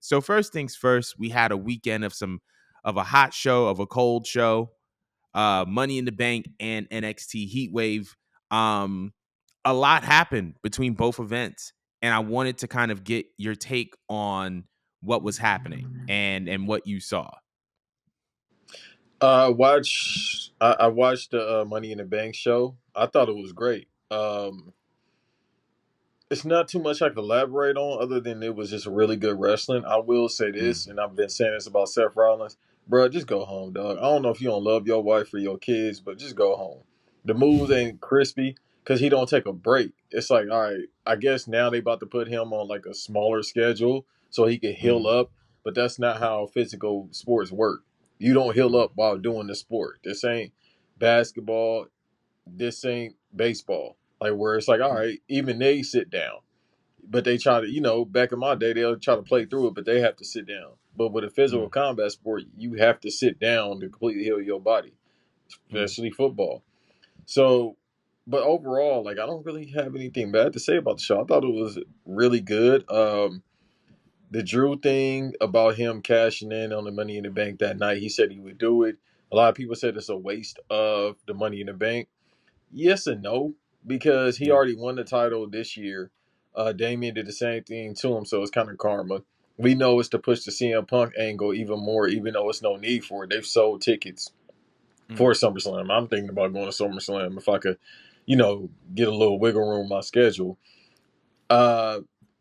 So first things first, we had a weekend of a hot show, of a cold show, Money in the Bank and NXT Heatwave. A lot happened between both events, and I wanted to kind of get your take on what was happening and what you saw. I watched the Money in the Bank show. I thought it was great. It's not too much I can elaborate on other than it was just really good wrestling. I will say Mm, this, and I've been saying this about Seth Rollins, bro. Just go home, dog. I don't know if you don't love your wife or your kids, but just go home. The moves ain't crispy because he don't take a break. It's like, all right, I guess now they about to put him on like a smaller schedule so he can heal mm, up, but that's not how physical sports work. You don't heal mm, up while doing the sport. This ain't basketball. This ain't baseball. Like where it's like, all mm, right, even they sit down, but they try to, back in my day, they'll try to play through it, but they have to sit down. But with a physical mm, combat sport, you have to sit down to completely heal your body, mm, especially football. So, but overall, like I don't really have anything bad to say about the show. I thought it was really good. The Drew thing about him cashing in on the Money in the Bank that night, he said he would do it. A lot of people said it's a waste of the Money in the Bank. Yes and no, because he yeah. already won the title this year. Damien did the same thing to him, so it's kind of karma. We know it's to push the CM Punk angle even more, even though it's no need for it. They've sold tickets Mm, for SummerSlam. I'm thinking about going to SummerSlam if I could, get a little wiggle room in my schedule. Uh,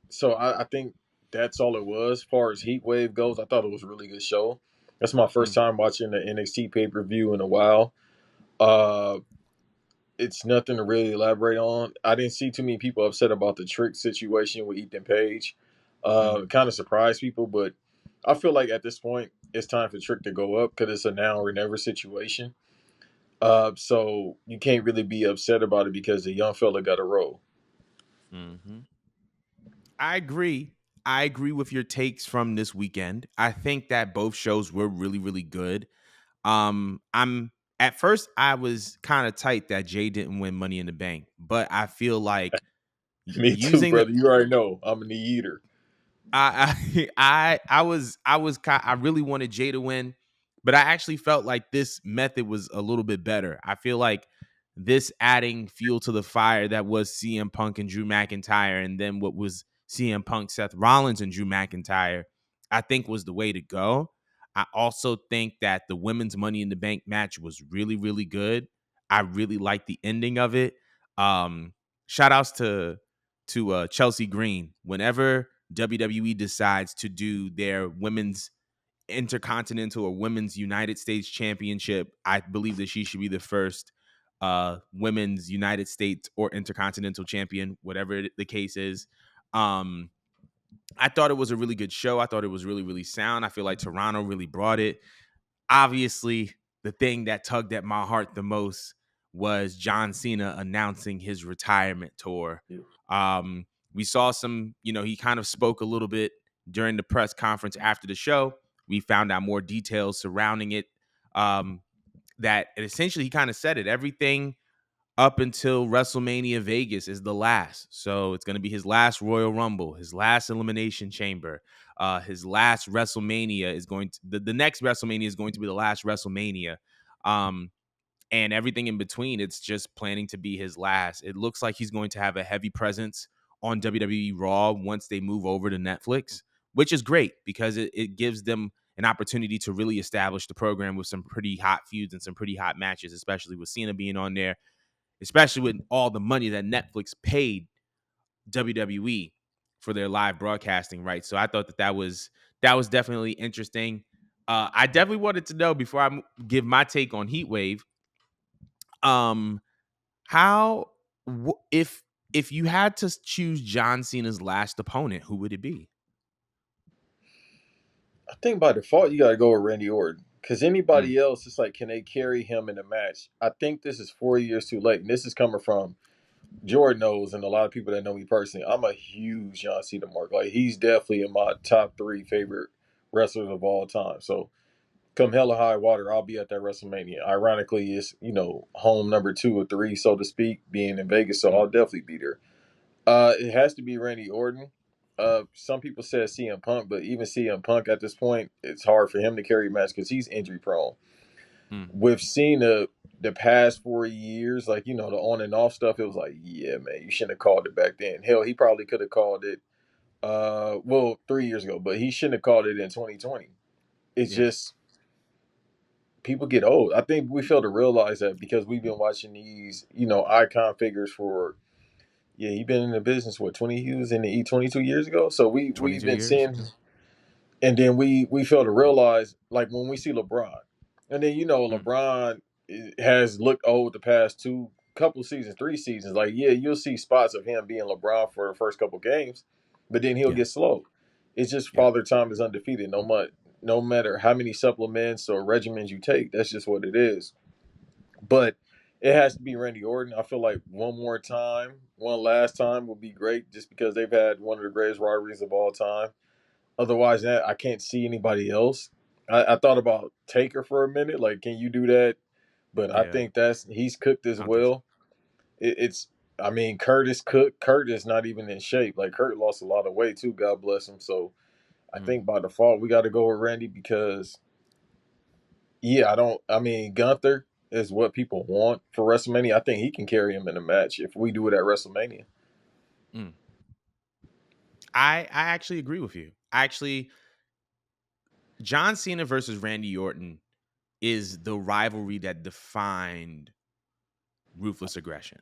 so I think that's all it was. As far as Heat Wave goes, I thought it was a really good show. That's my first mm, time watching the NXT pay per view in a while. Uh, it's nothing to really elaborate on. I didn't see too many people upset about the Trick situation with Ethan Page. mm. It kind of surprised people, but I feel like at this point it's time for Trick to go up because it's a now or never situation. So you can't really be upset about it because the young fella got a role. Hmm. I agree. I agree with your takes from this weekend. I think that both shows were really, really good. I'm At first I was kind of tight that Jay didn't win Money in the Bank, but I feel like Me too, using the brother. You already know I'm an eater. I really wanted Jay to win, but I actually felt like this method was a little bit better. I feel like this adding fuel to the fire that was CM Punk and Drew McIntyre, and then what was CM Punk, Seth Rollins, and Drew McIntyre, I think was the way to go. I also think that the women's Money in the Bank match was really, really good. I really liked the ending of it. Shout outs to Chelsea Green. Whenever WWE decides to do their women's intercontinental or women's United States championship, I believe that she should be the first women's United States or intercontinental champion, whatever the case is. Um, I thought it was a really good show. I thought it was really, really sound. I feel like Toronto really brought it. Obviously, the thing that tugged at my heart the most was John Cena announcing his retirement tour. Um, we saw some, he kind of spoke a little bit during the press conference after the show. We found out more details surrounding it. Um, that essentially he kind of said it. Everything up until WrestleMania Vegas is the last. So it's going to be his last Royal Rumble, his last Elimination Chamber, his last WrestleMania is going to the next WrestleMania is going to be the last WrestleMania. Um, and everything in between, it's just planning to be his last. It looks like he's going to have a heavy presence on WWE Raw once they move over to Netflix, which is great because it gives them an opportunity to really establish the program with some pretty hot feuds and some pretty hot matches, especially with Cena being on there, especially with all the money that Netflix paid WWE for their live broadcasting rights. So I thought that was definitely interesting. I definitely wanted to know before I give my take on Heatwave, um, how if you had to choose John Cena's last opponent, who would it be? I think by default you got to go with Randy Orton because Mm, anybody else, it's like, can they carry him in a match? I think this is 4 years too late, and this is coming from Jordan knows, and a lot of people that know me personally. I'm a huge John Cena mark. Like he's definitely in my top three favorite wrestlers of all time. So come hell or high water, I'll be at that WrestleMania. Ironically, it's home number 2 or 3, so to speak, being in Vegas. So mm, I'll definitely be there. It has to be Randy Orton. Some people said CM Punk, but even CM Punk at this point, it's hard for him to carry a match because he's injury prone. Mm, We've seen the past 4 years, like the on and off stuff. It was like, yeah, man, you shouldn't have called it back then. Hell, he probably could have called it, well, 3 years ago, but he shouldn't have called it in 2020. It's yeah, just people get old. I think we fail to realize that because we've been watching these, icon figures for. Yeah, he been in the business what 20 he was in the E 22 years ago. So we've 22 been years. seeing, and then we fail to realize, like when we see LeBron, and then Mm, LeBron has looked old the past two couple seasons, 3 seasons. Like, yeah, you'll see spots of him being LeBron for the first couple games, but then he'll yeah, get slow. It's just yep. Father Time is undefeated. No matter how many supplements or regimens you take, that's just what it is. But it has to be Randy Orton. I feel like one more time, one last time would be great, just because they've had one of the greatest rivalries of all time. Otherwise, that I can't see anybody else. I thought about Taker for a minute, like, can you do that? But I Yeah, think he's cooked as I don't think so. well. It's, I mean, Curtis cooked. Kurt is not even in shape. Like, Kurt lost a lot of weight too. God bless him. So I Mm, think by default we got to go with Randy because, yeah, I don't. I mean, Gunther is what people want for WrestleMania. I think he can carry him in a match if we do it at WrestleMania. mm. I actually agree with you. Actually, John Cena versus Randy Orton is the rivalry that defined ruthless aggression.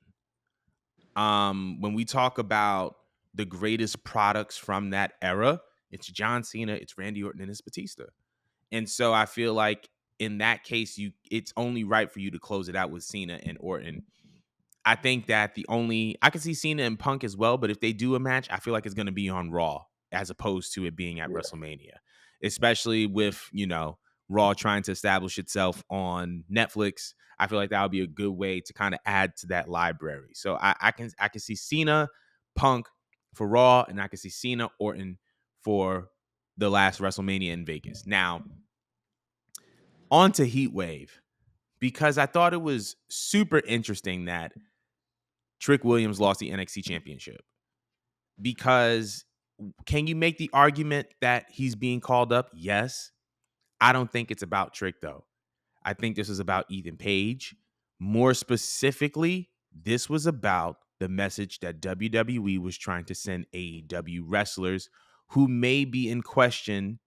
When we talk about the greatest products from that era, it's John Cena, it's Randy Orton, and it's Batista. And so I feel like in that case, it's only right for you to close it out with Cena and Orton. I think that I can see Cena and Punk as well, but if they do a match, I feel like it's going to be on Raw as opposed to it being at Yeah, WrestleMania, especially with, Raw trying to establish itself on Netflix. I feel like that would be a good way to kind of add to that library. So I can see Cena, Punk for Raw, and I can see Cena, Orton for the last WrestleMania in Vegas. Now, on to Heatwave, because I thought it was super interesting that Trick Williams lost the NXT championship. Because can you make the argument that he's being called up? Yes. I don't think it's about Trick, though. I think this is about Ethan Page. More specifically, this was about the message that WWE was trying to send AEW wrestlers who may be in question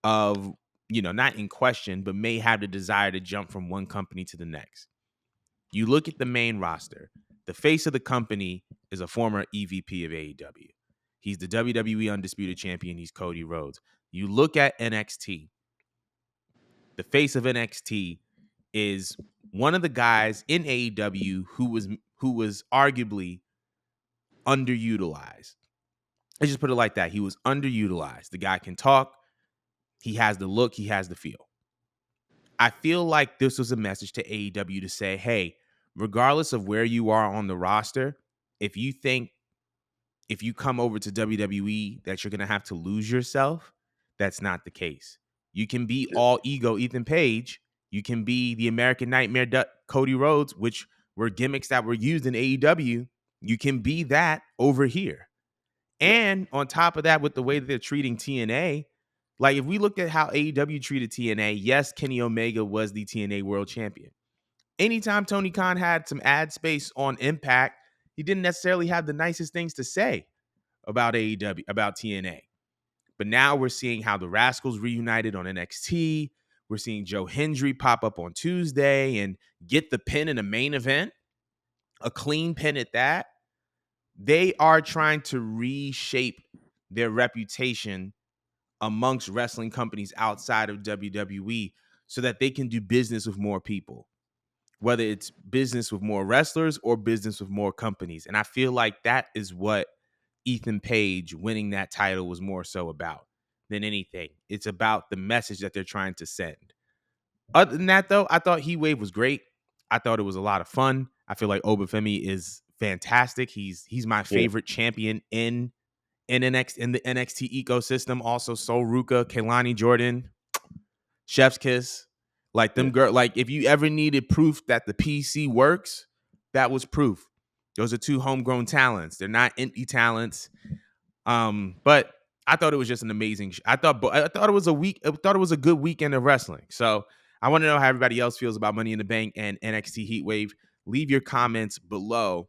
of, not in question, but may have the desire to jump from one company to the next. You look at the main roster, the face of the company is a former EVP of AEW. He's the WWE Undisputed Champion. He's Cody Rhodes. You look at NXT, the face of NXT is one of the guys in AEW who was arguably underutilized. Let's just put it like that. He was underutilized. The guy can talk. He has the look. He has the feel. I feel like this was a message to AEW to say, hey, regardless of where you are on the roster, if you think if you come over to WWE that you're going to have to lose yourself, that's not the case. You can be yeah, all ego Ethan Page. You can be the American Nightmare Cody Rhodes, which were gimmicks that were used in AEW. You can be that over here. yeah, And on top of that, with the way that they're treating TNA, like if we look at how AEW treated TNA, yes, Kenny Omega was the TNA World Champion. Anytime Tony Khan had some ad space on Impact, he didn't necessarily have the nicest things to say about AEW, about TNA. But now we're seeing how the Rascals reunited on NXT. We're seeing Joe Hendry pop up on Tuesday and get the pin in a main event, a clean pin at that. They are trying to reshape their reputation amongst wrestling companies outside of WWE so that they can do business with more people, whether it's business with more wrestlers or business with more companies. And I feel like that is what Ethan Page winning that title was more so about than anything. It's about the message that they're trying to send. Other than that, though, I thought Heatwave was great. I thought it was a lot of fun. I feel like Obafemi is fantastic. He's my yeah, favorite champion in the NXT ecosystem. Also, Sol Ruka, Kaylani Jordan, Chef's Kiss. Like yeah. them girl, like if you ever needed proof that the PC works, that was proof. Those are two homegrown talents. They're not empty talents. But I thought it was just an amazing. I thought it was a week. I thought it was a good weekend of wrestling. So I want to know how everybody else feels about Money in the Bank and NXT Heatwave. Leave your comments below.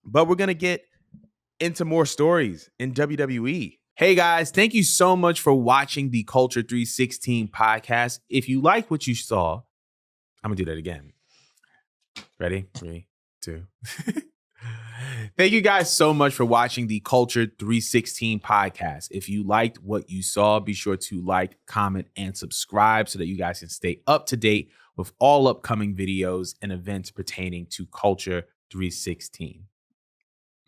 But we're gonna get into more stories in WWE. Hey guys, thank you so much for watching the Culture 316 podcast. If you like what you saw, I'm gonna do that again. Ready? 3, 2. Thank you guys so much for watching the Culture 316 podcast. If you liked what you saw, be sure to like, comment, and subscribe so that you guys can stay up to date with all upcoming videos and events pertaining to Culture 316.